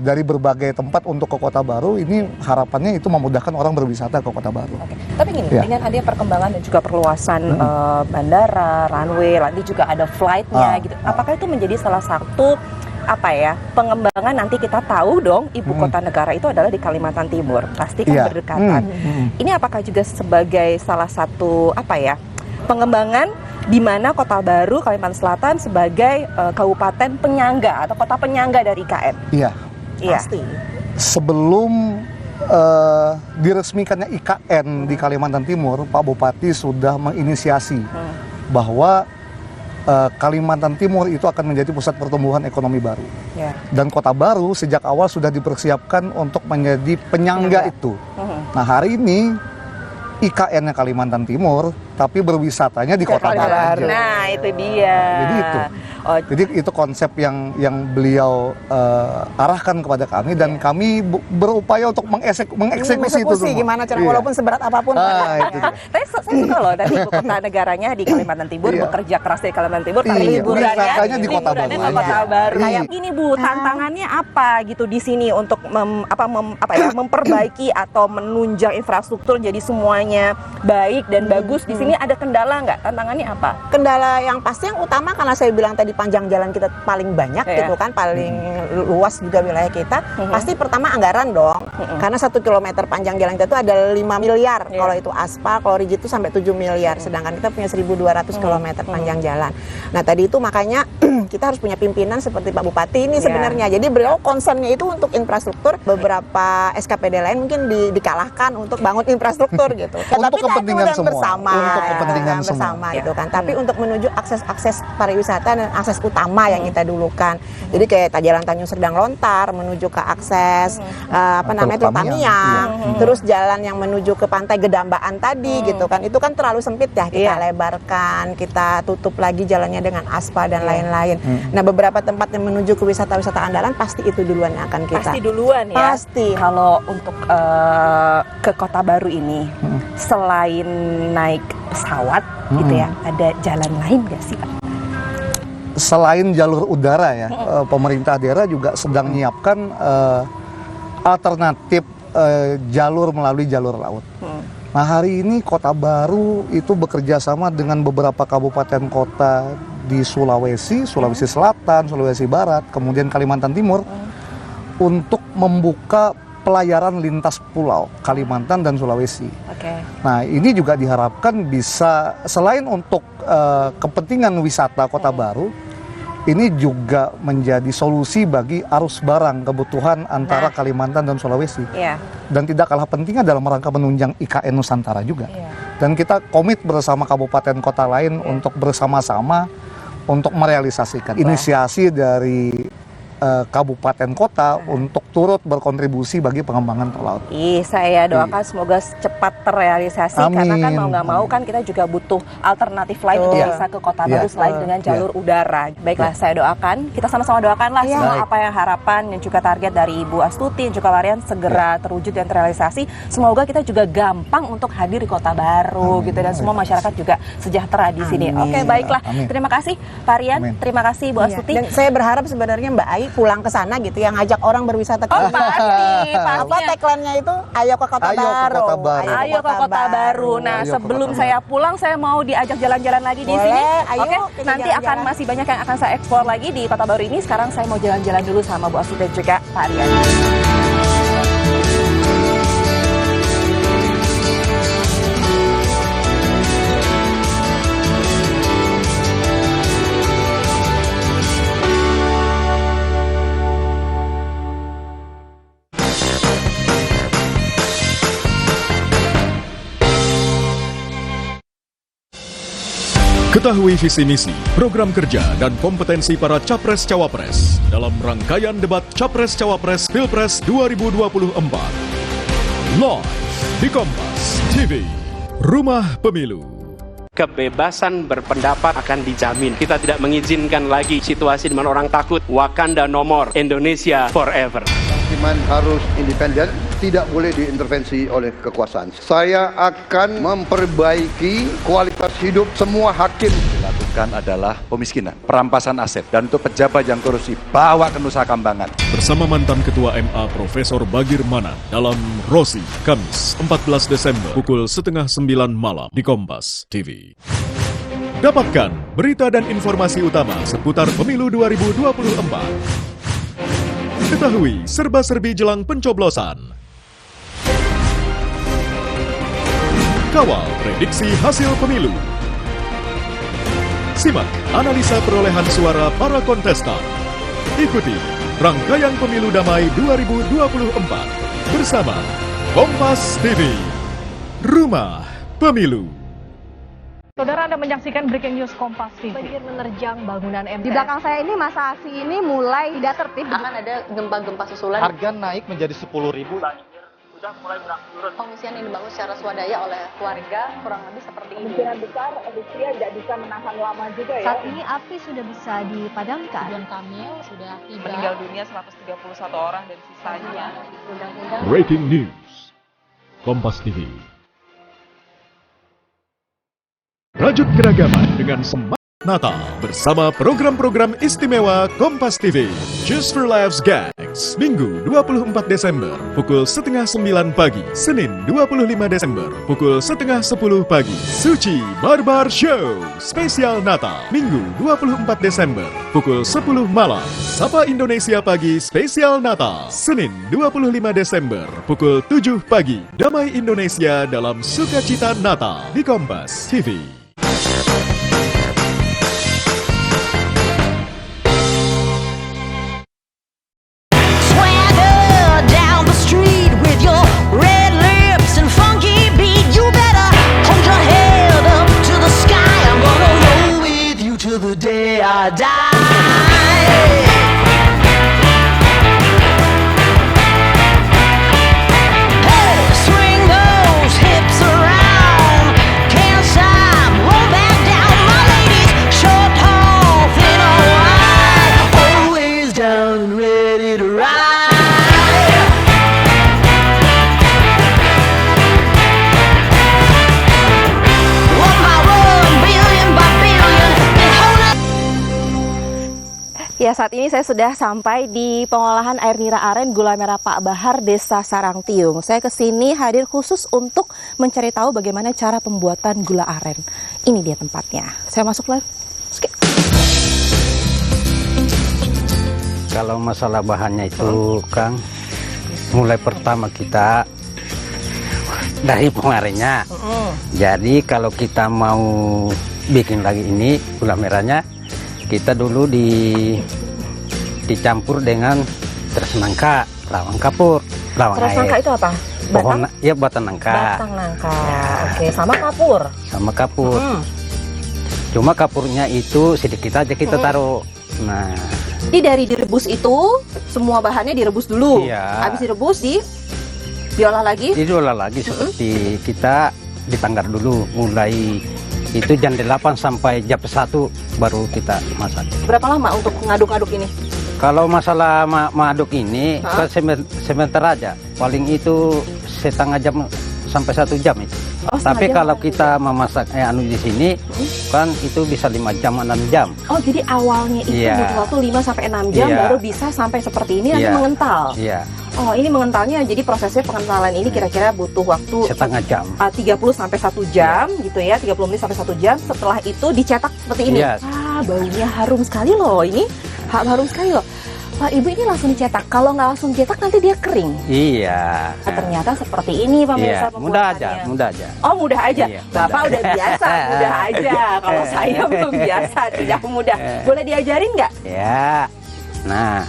dari berbagai tempat untuk ke Kota Baru, ini harapannya itu memudahkan orang berwisata ke Kota Baru. Tapi gini, dengan adanya perkembangan dan juga perluasan bandara, runway, nanti juga ada flight-nya gitu. Apakah itu menjadi salah satu pengembangan? Nanti kita tahu dong ibu kota negara itu adalah di Kalimantan Timur, pasti kan berdekatan. Ini apakah juga sebagai salah satu pengembangan di mana Kota Baru Kalimantan Selatan sebagai kabupaten penyangga atau kota penyangga dari IKN? Iya. Pasti. Sebelum diresmikannya IKN di Kalimantan Timur, Pak Bupati sudah menginisiasi bahwa Kalimantan Timur itu akan menjadi pusat pertumbuhan ekonomi baru. Dan Kota Baru sejak awal sudah dipersiapkan untuk menjadi penyangga itu. Nah, hari ini IKN-nya Kalimantan Timur, tapi berwisatanya di Kota Baru. Nah, itu dia. Jadi itu. Jadi itu konsep yang beliau arahkan kepada kami, dan kami berupaya untuk mengeksekusi itu semua. Gimana cara, walaupun seberat apapun. Tapi saya suka loh dari ibu kota negaranya di Kalimantan Timur, bekerja keras di Kalimantan Timur, tapi liburannya di Kota Baru. Kayak gini Bu, tantangannya apa gitu di sini untuk memperbaiki atau menunjang infrastruktur jadi semuanya baik dan bagus. Di sini ada kendala nggak? Tantangannya apa? Kendala yang pasti yang utama, karena saya bilang tadi panjang jalan kita paling banyak gitu kan, paling luas juga wilayah kita. Pasti pertama anggaran dong. Karena 1 kilometer panjang jalan kita itu ada 5 miliar. Kalau itu aspal, kalau rigid itu sampai 7 miliar. Sedangkan kita punya 1.200 kilometer panjang jalan. Nah, tadi itu makanya kita harus punya pimpinan seperti Pak Bupati ini sebenarnya. Jadi beliau concernnya itu untuk infrastruktur. Beberapa SKPD lain mungkin dikalahkan untuk bangun infrastruktur gitu. Untuk kepentingan semua. Bersama, untuk kepentingan bersama itu kan. Tapi untuk menuju akses pariwisata dan akses utama yang kita dulukan. Jadi kayak Jalan Tanjung Serdang Lontar menuju ke akses Teluk Tamiang, terus jalan yang menuju ke Pantai Gedambaan tadi gitu kan. Itu kan terlalu sempit ya, kita lebarkan, kita tutup lagi jalannya dengan aspal dan lain-lain. Nah, beberapa tempat yang menuju ke wisata-wisata andalan pasti itu duluan yang akan kita. Pasti duluan ya. Pasti. Kalau untuk ke Kota Baru ini, selain naik pesawat gitu ya, ada jalan lain nggak sih Pak? Selain jalur udara ya, pemerintah daerah juga sedang menyiapkan alternatif jalur melalui jalur laut. Nah, hari ini Kota Baru itu bekerja sama dengan beberapa kabupaten kota di Sulawesi Selatan, Sulawesi Barat, kemudian Kalimantan Timur untuk membuka pelayaran lintas pulau Kalimantan dan Sulawesi. Nah, ini juga diharapkan bisa selain untuk kepentingan wisata Kota Baru, ini juga menjadi solusi bagi arus barang kebutuhan antara Kalimantan dan Sulawesi. Dan tidak kalah pentingnya dalam rangka menunjang IKN Nusantara juga. Dan kita komit bersama kabupaten kota lain untuk bersama-sama untuk merealisasikan inisiasi dari kabupaten kota untuk turut berkontribusi bagi pengembangan tol laut. Saya doakan semoga cepat terrealisasi. Karena kan mau nggak mau kan kita juga butuh alternatif lain untuk bisa ke Kota Baru selain dengan jalur udara. Baiklah, saya doakan, kita sama-sama doakanlah semua apa yang harapan dan juga target dari Ibu Astuti dan juga Marian segera terwujud dan terrealisasi. Semoga kita juga gampang untuk hadir di Kota Baru gitu dan semua masyarakat juga sejahtera di sini. Oke, baiklah. Terima kasih Pak Rian, terima kasih Bu Astuti. Dan saya berharap sebenarnya Mbak Ai pulang ke sana gitu yang ngajak orang berwisata ke pasti. Apa tagline-nya itu? Ayo ke Kota Baru. Ayo ke Kota Baru. Nah, sebelum saya pulang saya mau diajak jalan-jalan lagi di sini. Oke, nanti akan masih banyak yang akan saya eksplor lagi di Kota Baru ini. Sekarang saya mau jalan-jalan dulu sama Bu Astuti dan juga Pak Rian. Ketahui visi misi, program kerja, dan kompetensi para Capres-Cawapres dalam rangkaian debat Capres-Cawapres Pilpres 2024. Live di Kompas TV, Rumah Pemilu. Kebebasan berpendapat akan dijamin. Kita tidak mengizinkan lagi situasi di mana orang takut. Wakanda no more, Indonesia forever. Hakiman harus independen, tidak boleh diintervensi oleh kekuasaan. Saya akan memperbaiki kualitas hidup semua hakim. Dilakukan adalah pemiskinan, perampasan aset, dan untuk pejabat yang korupsi bawa ke Nusa Kambangan. Bersama mantan Ketua MA Profesor Bagir Manan dalam Rosi, Kamis 14 Desember pukul 8:30 malam di Kompas TV. Dapatkan berita dan informasi utama seputar pemilu 2024. Ketahui serba-serbi jelang pencoblosan. Kawal prediksi hasil pemilu. Simak analisa perolehan suara para kontestan. Ikuti rangkaian pemilu damai 2024 bersama Kompas TV, Rumah Pemilu. Saudara, Anda menyaksikan Breaking News Kompas TV. Banjir menerjang bangunan MTS. Di belakang saya ini masa aksi ini mulai tidak tertib. Akan ada gempa-gempa susulan. Harga naik menjadi 10.000. Sudah mulai berangsur. Pengungsian yang dibangun secara swadaya oleh keluarga kurang lebih seperti ini. Kemungkinan besar Rusia tidak bisa menahan lama juga ya. Saat ini api sudah bisa dipadamkan. Ridwan Kamil sudah tiba. Meninggal dunia 131 orang dan sisanya. Breaking News Kompas TV. Rajut keragaman dengan semangat Natal bersama program-program istimewa Kompas TV. Just for Laughs Gags, Minggu 24 Desember pukul 8:30 pagi. Senin 25 Desember pukul 9:30 pagi. Suci Barbar Show spesial Natal, Minggu 24 Desember pukul 10 malam. Sapa Indonesia Pagi spesial Natal, Senin 25 Desember pukul 7 pagi. Damai Indonesia dalam sukacita Natal di Kompas TV. Ya, saat ini saya sudah sampai di pengolahan air nira aren gula merah Pak Bahar, Desa Sarangtiung. Saya kesini hadir khusus untuk mencari tahu bagaimana cara pembuatan gula aren. Ini dia tempatnya. Saya masuk live. Kalau masalah bahannya itu, Kang, mulai pertama kita dari pengarennya. Jadi kalau kita mau bikin lagi ini gula merahnya, kita dulu dicampur dengan teras nangka, lawang kapur, lawang Teras air. nangka itu apa? Pohon, ya batang nangka. Batang nangka. Oke, sama kapur. Sama kapur. Cuma kapurnya itu sedikit aja kita taruh. Nah, Jadi dari direbus itu semua bahannya direbus dulu. Iya. Habis direbus diolah lagi. diolah lagi seperti kita dipanggar dulu, mulai itu jam 8 sampai jam 1 baru kita masak. Berapa lama untuk ngaduk-aduk ini? Kalau masalah mengaduk ini kan sebentar aja, paling itu setengah jam sampai 1 jam itu. Oh, Tapi jam kalau sampai kita memasak di sini kan itu bisa 5 jam 6 jam. Oh, jadi awalnya itu Iya. butuh waktu 5 sampai 6 jam Iya. baru bisa sampai seperti ini nanti Iya. mengental. Iya, Oh, ini mengentalnya jadi prosesnya pengentalan ini kira-kira butuh waktu setengah jam. 30 sampai 1 jam gitu ya, 30 menit sampai 1 jam. Setelah itu dicetak seperti ini. Iya. Baunya harum sekali loh ini. Harum sekali loh. Pak, Ibu ini langsung dicetak. Kalau nggak langsung cetak nanti dia kering. Iya. Ternyata seperti ini pemirsa Iya, mudah aja, mudah aja. Oh, mudah aja. Iya, Bapak udah biasa, mudah aja. Kalau saya belum biasa, tidak mudah. Boleh diajarin nggak? Ya. Nah,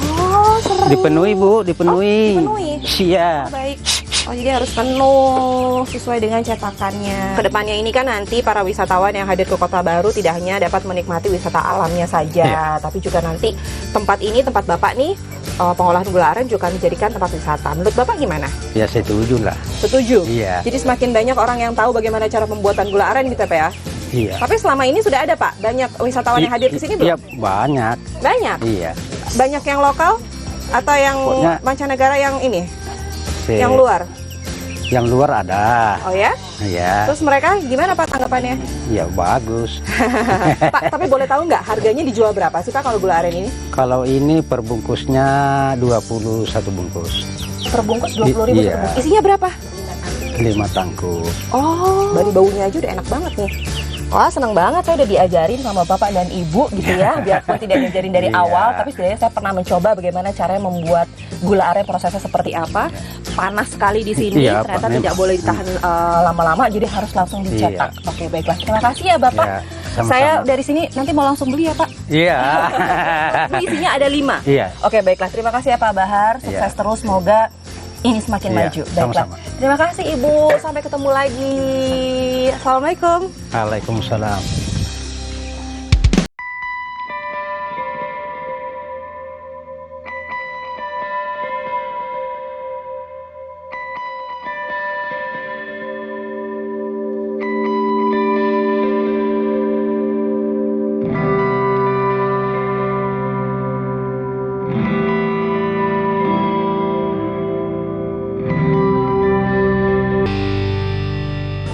Oh, seru. dipenuhi Bu, dipenuhi. Oh, dipenuhi. Iya. Baik. Oh, jadi harus penuh sesuai dengan cetakannya. Kedepannya ini kan nanti para wisatawan yang hadir ke Kota Baru tidak hanya dapat menikmati wisata alamnya saja, tapi juga nanti tempat ini, tempat Bapak nih, pengolahan gula aren juga dijadikan tempat wisata. Menurut Bapak gimana? Ya setuju lah. Setuju? Iya. Jadi semakin banyak orang yang tahu bagaimana cara pembuatan gula aren gitu Pak ya? Iya. Tapi selama ini sudah ada Pak? Banyak wisatawan yang hadir ke sini belum? Iya, banyak. Banyak? Iya. Banyak yang lokal? Atau yang Pokoknya- mancanegara yang ini? Se- Yang luar? Yang luar ada. Oh ya? Iya. Terus mereka gimana Pak tanggapannya? Ya bagus. Pak, tapi boleh tahu nggak harganya dijual berapa sih Pak kalau gula aren ini? Kalau ini perbungkusnya 21 bungkus. Per bungkus 20.000 Iya. per bungkus. Isinya berapa? 5 tangkup. Oh, dari baunya aja udah enak banget nih. Wah, seneng banget saya udah diajarin sama Bapak dan Ibu gitu ya. Biarpun tidak diajarin dari Iya. awal, tapi sebenarnya saya pernah mencoba bagaimana caranya membuat gula aren, prosesnya seperti apa. Panas sekali di sini, Iya, ternyata panas. tidak boleh ditahan lama-lama, jadi harus langsung dicetak. Iya. Oke, baiklah. Terima kasih ya Bapak. Iya, sama-sama. Saya dari sini nanti mau langsung beli ya Pak. Iya. Ini isinya ada 5. Iya. Oke, baiklah. Terima kasih ya Pak Bahar. Sukses Iya. terus. Semoga ini semakin Iya, maju. Baiklah. sama-sama. Terima kasih Ibu. Sampai ketemu lagi. Assalamualaikum. Waalaikumsalam.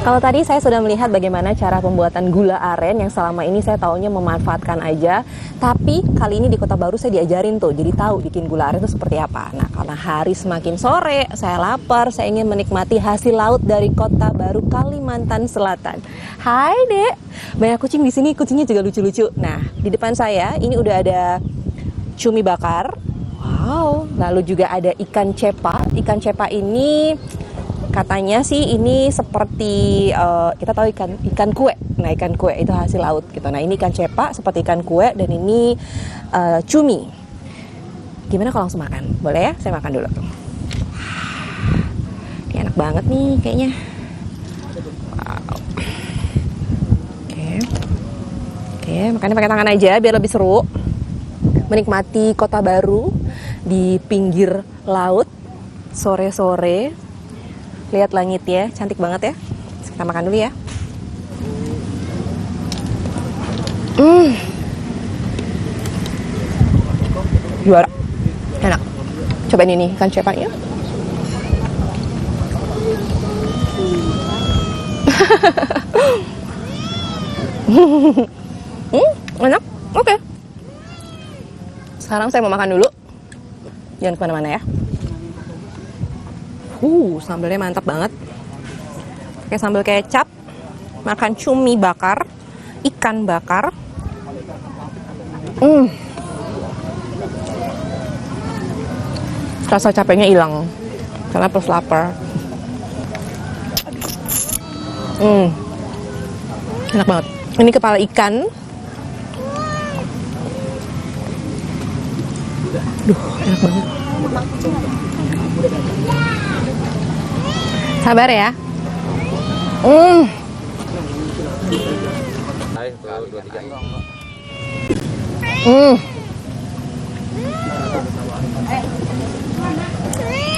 Kalau tadi saya sudah melihat bagaimana cara pembuatan gula aren yang selama ini saya taunya memanfaatkan aja. Tapi kali ini di Kota Baru saya diajarin tuh, jadi tahu bikin gula aren itu seperti apa. Nah, karena hari semakin sore, saya lapar, saya ingin menikmati hasil laut dari Kota Baru, Kalimantan Selatan. Hai Dek, banyak kucing di sini, kucingnya juga lucu-lucu. Nah, di depan saya ini udah ada cumi bakar. Wow, lalu juga ada ikan cepa. Ikan cepa ini katanya sih ini seperti kita tahu ikan kue. Nah, ikan kue itu hasil laut gitu. Nah, ini ikan cepa seperti ikan kue dan ini cumi. Gimana kalau langsung makan? Boleh ya? Saya makan dulu. Ini enak banget nih kayaknya. Wow. Oke, makannya pakai tangan aja biar lebih seru. Menikmati Kota Baru di pinggir laut sore-sore. Lihat langit ya, cantik banget ya. Kita makan dulu ya. Juara. Enak. Cobain ini ikan cepanya. Enak. Oke. Sekarang saya mau makan dulu. Jangan kemana-mana ya. Sambelnya mantap banget. Pakai sambal kecap, makan cumi bakar, ikan bakar. Rasa capeknya hilang karena plus lapar. Enak banget. Ini kepala ikan. Duh, enak banget. Sabar ya.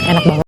Enak banget.